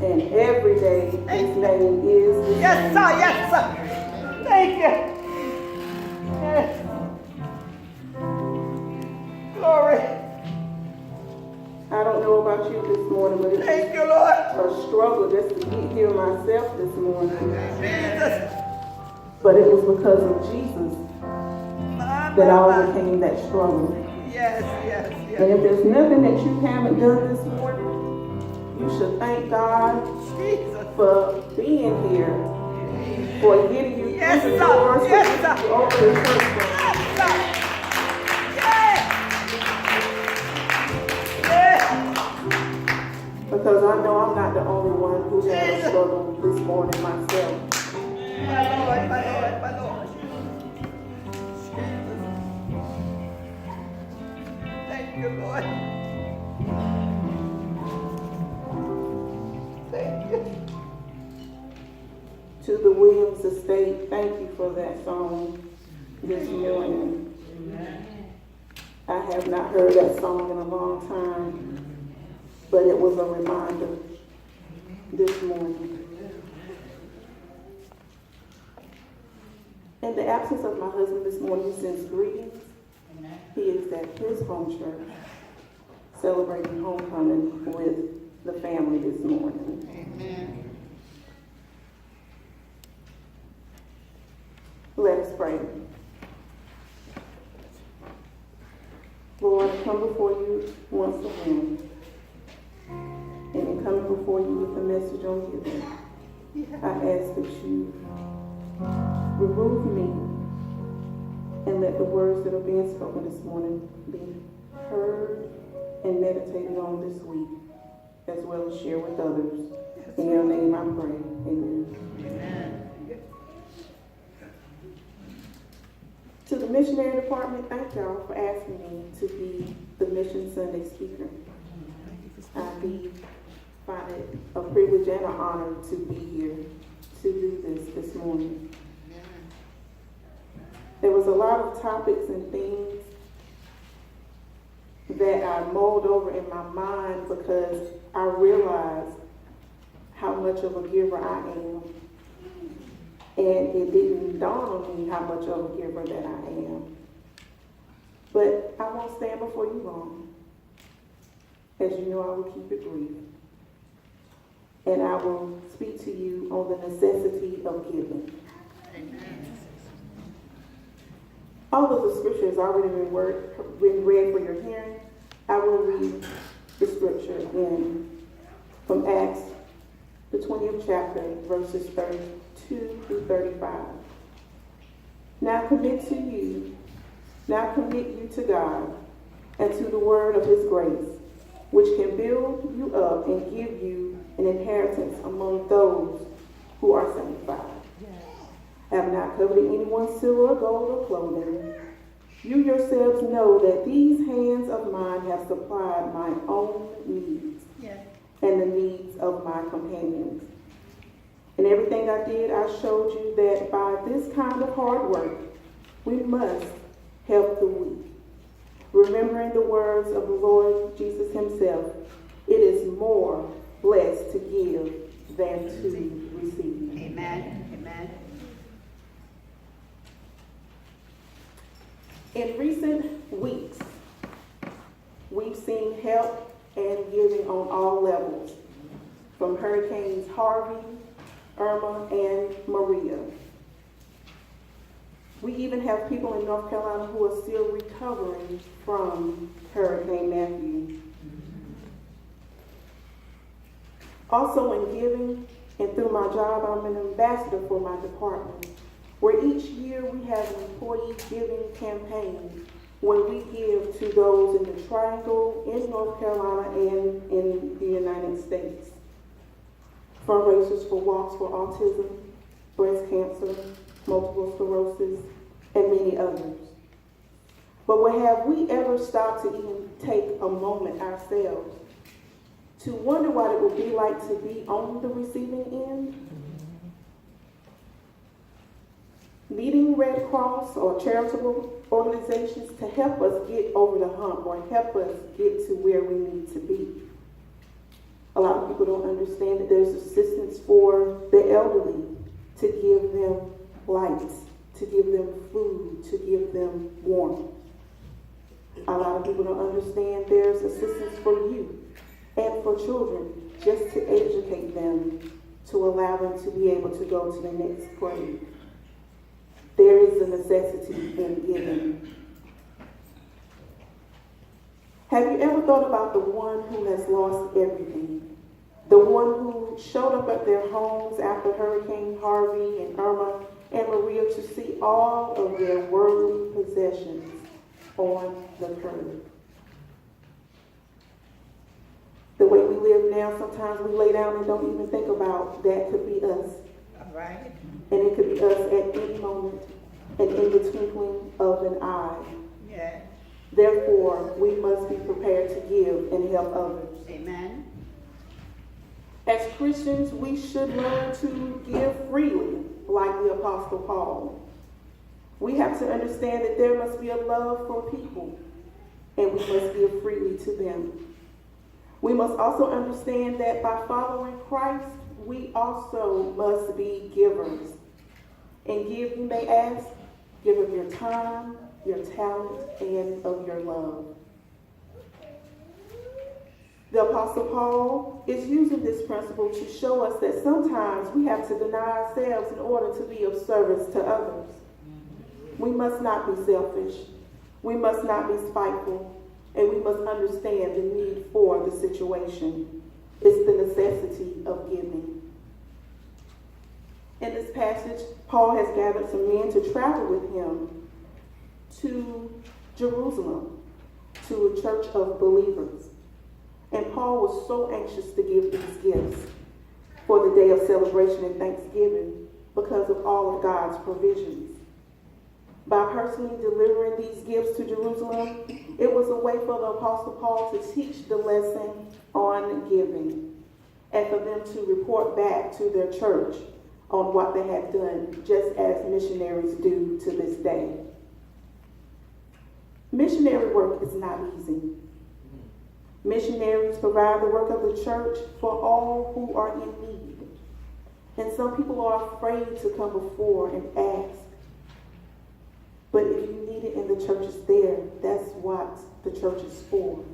And every day his name is the same. Yes, sir. Yes, sir. Thank you. Yes. Glory. I don't know about you this morning, but it's Thank you, Lord. a struggle just to get here myself this morning. Jesus. But it was because of Jesus that I overcame that struggle. Yes, yes, And yes. if there's nothing that you haven't done this morning, you should thank God Jesus. for being here, for getting you Yes, through the sir. doors, Yes, for sir. getting you over the church. Yes, sir. Yes. Yes. Because I know I'm not the only one who had a struggle this morning myself. My Lord, my Lord, my Lord. Jesus. Thank you, Lord. Thank you. To the Williams estate, thank you for that song this morning. I have not heard that song in a long time, but it was a reminder this morning. In the absence of my husband this morning, he sends greetings. He is at his home church, celebrating homecoming with the family this morning. Amen. Let us pray. Lord, I come before you once again. And in coming before you with a message on giving, I ask that you remove me and let the words that are being spoken this morning be heard and meditated on this week, as well as share with others. In your name I pray. Amen. Amen. To the missionary department, thank y'all for asking me to be the Mission Sunday speaker. I find it a privilege and an honor to be here to do this morning. There was a lot of topics and things that I mulled over in my mind because I realized how much of a giver I am. And it didn't dawn on me how much of a giver that I am. But I won't stand before you long. As you know, I will keep it brief. And I will speak to you on the necessity of giving. Amen. All of the scripture has already been read for your hearing. I will read the scripture from Acts, the 20th chapter, verses 32 through 35. Now commit you to God and to the word of his grace, which can build you up and give you an inheritance among those who are sanctified. Have not coveted anyone's silver or gold or clothing. You yourselves know that these hands of mine have supplied my own needs and the needs of my companions. In everything I did, I showed you that by this kind of hard work, we must help the weak. Remembering the words of the Lord Jesus himself, it is more blessed to give than to receive. Amen. Amen. In recent weeks, we've seen help and giving on all levels, from Hurricanes Harvey, Irma, and Maria. We even have people in North Carolina who are still recovering from Hurricane Matthew. Also in giving, and through my job, I'm an ambassador for my department, where each year we have an employee giving campaign when we give to those in the Triangle, in North Carolina, and in the United States. Fundraisers for walks for autism, breast cancer, multiple sclerosis, and many others. But have we ever stopped to even take a moment ourselves to wonder what it would be like to be on the receiving end? Needing Red Cross or charitable organizations to help us get over the hump or help us get to where we need to be. A lot of people don't understand that there's assistance for the elderly, to give them lights, to give them food, to give them warmth. A lot of people don't understand there's assistance for youth and for children, just to educate them, to allow them to be able to go to the next grade. There is a necessity in giving. Have you ever thought about the one who has lost everything? The one who showed up at their homes after Hurricane Harvey and Irma and Maria to see all of their worldly possessions on the curb. The way we live now, sometimes we lay down and don't even think about that could be us. All right. And it could be us at any moment and in the twinkling of an eye. Yes. Therefore, we must be prepared to give and help others. Amen. As Christians, we should learn to give freely, like the Apostle Paul. We have to understand that there must be a love for people, and we must give freely to them. We must also understand that by following Christ, we also must be givers. And give, you may ask, give of your time, your talent, and of your love. The Apostle Paul is using this principle to show us that sometimes we have to deny ourselves in order to be of service to others. We must not be selfish. We must not be spiteful. And we must understand the need for the situation. It's the necessity of giving. In this passage, Paul has gathered some men to travel with him to Jerusalem, to a church of believers. And Paul was so anxious to give these gifts for the day of celebration and thanksgiving because of all of God's provisions. By personally delivering these gifts to Jerusalem, it was a way for the Apostle Paul to teach the lesson on giving and for them to report back to their church on what they had done, just as missionaries do to this day. Missionary work is not easy. Missionaries provide the work of the church for all who are in need. And some people are afraid to come before and ask. But if you need it and the church is there, that's what the church is for.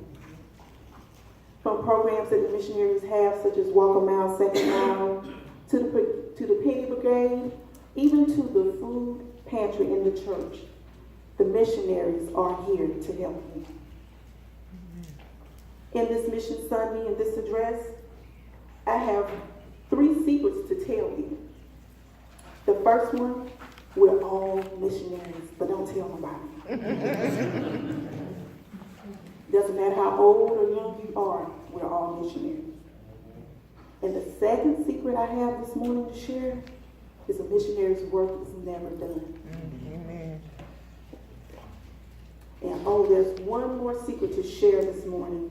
From programs that the missionaries have, such as Walk a Mile, Second Mile, to the Penny Brigade, even to the food pantry in the church, the missionaries are here to help you. In this Mission Sunday, in this address, I have 3 secrets to tell you. The first one, we're all missionaries, but don't tell nobody. Doesn't matter how old or young you are, we're all missionaries. And the second secret I have this morning to share is a missionary's work is never done. Amen. And there's one more secret to share this morning.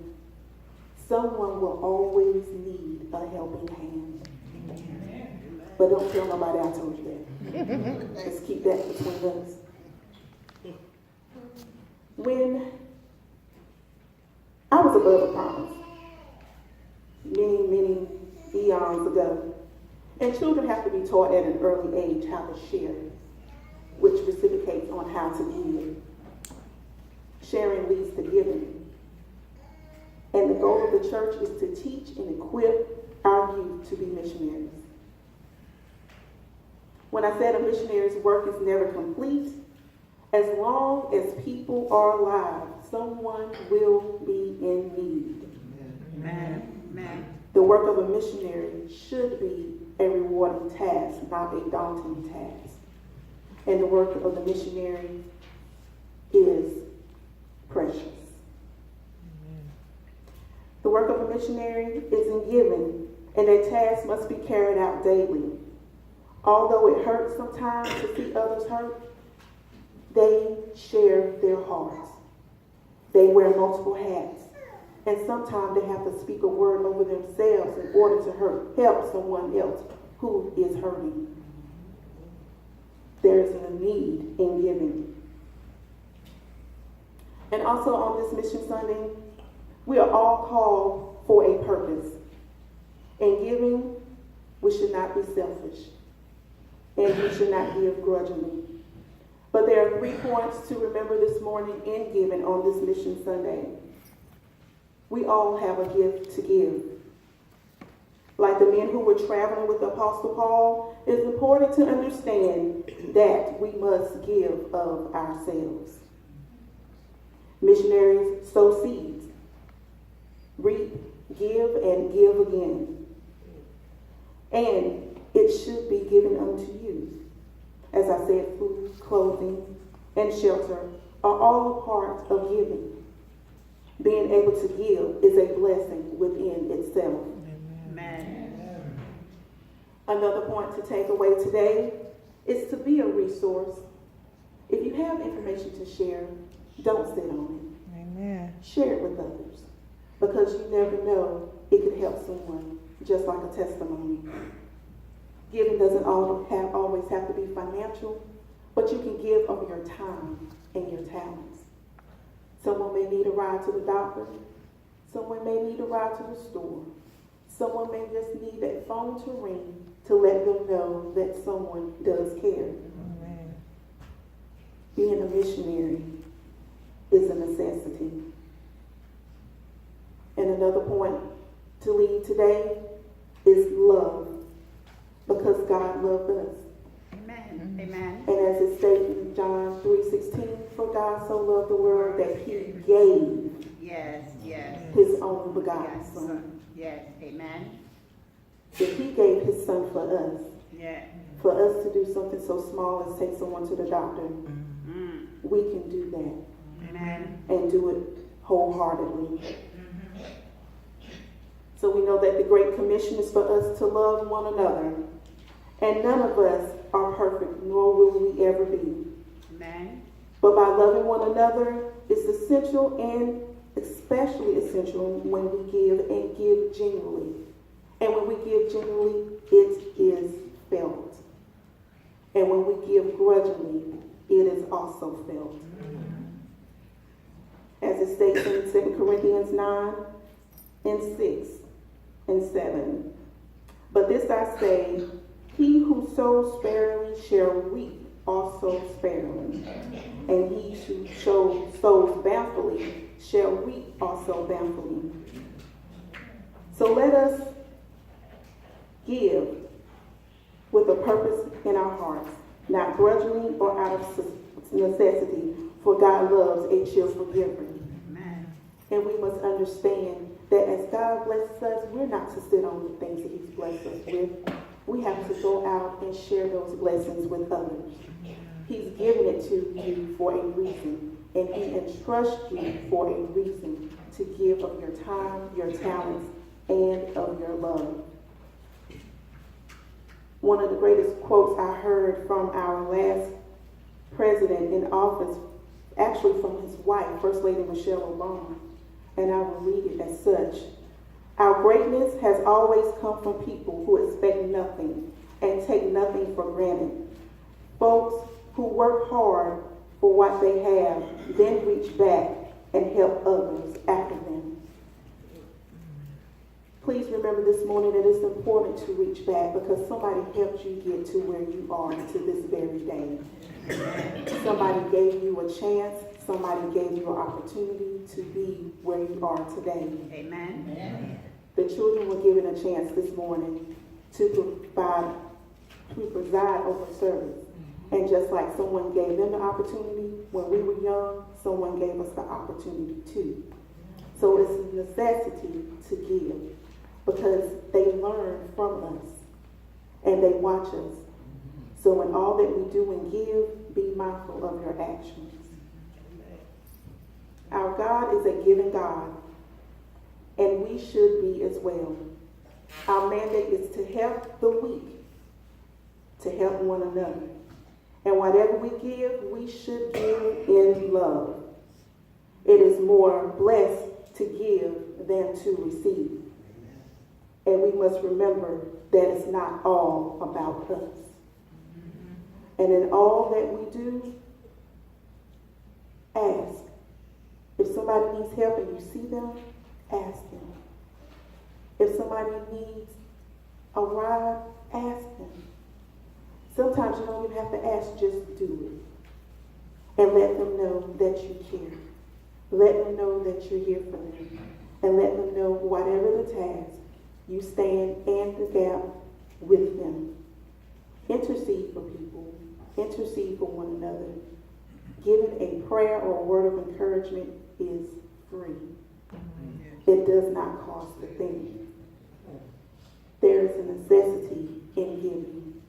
Someone will always need a helping hand. But don't tell nobody I told you that. Let's keep that between us. When I was above a promise, many eons ago, and children have to be taught at an early age how to share, which reciprocates on how to give. Sharing leads to giving. And the goal of the church is to teach and equip our youth to be missionaries. When I said a missionary's work is never complete, as long as people are alive, someone will be in need. Amen. Amen. The work of a missionary should be a rewarding task, not a daunting task. And the work of the missionary is precious. The work of a missionary is in giving, and their task must be carried out daily. Although it hurts sometimes to see others hurt, they share their hearts. They wear multiple hats, and sometimes they have to speak a word over themselves in order to help someone else who is hurting. There is a need in giving. And also on this Mission Sunday, we are all called for a purpose. In giving, we should not be selfish, and we should not give grudgingly. But there are 3 points to remember this morning in giving on this Mission Sunday. We all have a gift to give. Like the men who were traveling with the Apostle Paul, it's important to understand that we must give of ourselves. Missionaries sow seeds, reap, give, and give again. And it should be given unto you. As I said, food, clothing, and shelter are all a part of giving. Being able to give is a blessing within itself. Amen. Another point to take away today is to be a resource. If you have information to share, don't sit on it. Amen. Share it with others, because you never know, it could help someone, just like a testimony. Giving doesn't always have to be financial, but you can give of your time and your talents. Someone may need a ride to the doctor. Someone may need a ride to the store. Someone may just need that phone to ring to let them know that someone does care. Amen. Being a missionary is a necessity. And another point to leave today is love, because God loved us. Amen. Amen. And as it states in John 3:16, for God so loved the world that he gave Yes, yes. his only begotten Yes, Son. yes. Amen. If he gave his Son for us, Yeah. for us to do something so small as take someone to the doctor, Mm. we can do that Amen. and do it wholeheartedly. So we know that the Great Commission is for us to love one another. And none of us are perfect, nor will we ever be. Amen. But by loving one another, it's essential, and especially essential when we give and give genuinely. And when we give genuinely, it is felt. And when we give grudgingly, it is also felt. As it states in 2 Corinthians 9 and 6 and 7. But this I say, he who sows sparingly shall reap also sparingly, and he who sows bountifully shall reap also bountifully. So let us give with a purpose in our hearts, not grudgingly or out of necessity, for God loves a cheerful giver. Amen. And we must understand that as God blesses us, we're not to sit on the things that he's blessed us with. We have to go out and share those blessings with others. He's given it to you for a reason, and he entrusts you for a reason to give of your time, your talents, and of your love. One of the greatest quotes I heard from our last president in office, actually from his wife, First Lady Michelle Obama, and I will read it as such. Our greatness has always come from people who expect nothing and take nothing for granted. Folks who work hard for what they have, then reach back and help others after them. Please remember this morning that it's important to reach back, because somebody helped you get to where you are to this very day. Somebody gave you a chance. Somebody gave you an opportunity to be where you are today. Amen. The children were given a chance this morning to preside over service. And just like someone gave them the opportunity when we were young, someone gave us the opportunity too. So it's a necessity to give, because they learn from us and they watch us. So in all that we do and give, be mindful of your actions. Our God is a giving God, and we should be as well. Our mandate is to help the weak, to help one another. And whatever we give, we should give in love. It is more blessed to give than to receive. And we must remember that it's not all about us. And in all that we do, ask. If somebody needs help and you see them, ask them. If somebody needs arrive, ask Him. Sometimes you don't even have to ask, just do it. And let them know that you care. Let them know that you're here for them. And let them know whatever the task, you stand in the gap with them. Intercede for people. Intercede for one another. Giving a prayer or a word of encouragement is free. It does not cost a thing. There is a necessity in giving.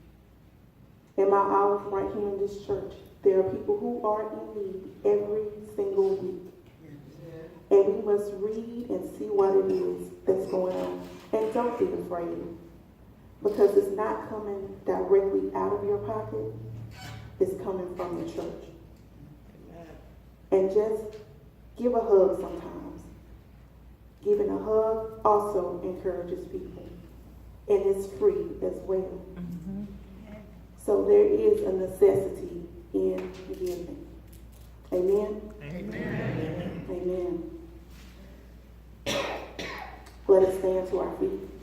In my hour right here in this church, there are people who are in need every single week. And we must read and see what it is that's going on. And don't be afraid. Because it's not coming directly out of your pocket. It's coming from the church. And just give a hug sometimes. Giving a hug also encourages people. And it's free as well. So there is a necessity in giving. Amen? Amen. Amen. Let us stand to our feet.